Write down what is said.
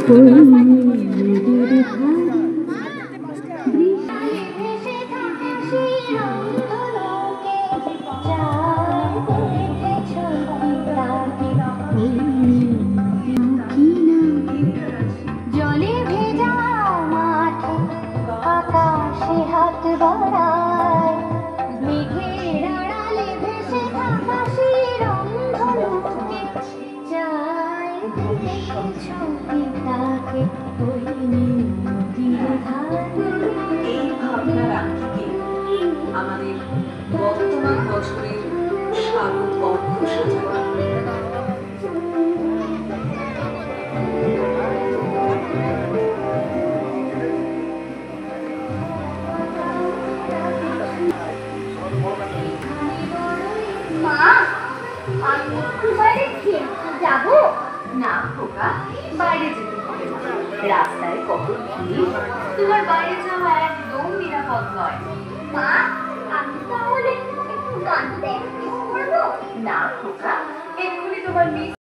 জলে ভেজা মাঠে আকাশে হাত বাড়ায়, মেঘের আড়ালে ভেসে থাকা সেই রংধনুকে চায় ছবি তাকে ওই নদীর ধারে। এই ভাবনার আঙ্গিকে আমাদের বর্তমান বছরের শারদ অর্ঘ্য সাজানো। মা, আমি একটু বাইরে খেলতে যাবো? না খোকা, বাইরে যেতে হবে না, রাস্তায় কত ভিড়, তোমার বাইরে যাওয়া একদম নিরাপদ নয়। মা, আমি তাহলে একটু গান প্র্যাকটিস করবো? না খোকা, এক্ষুনি তোমার মিস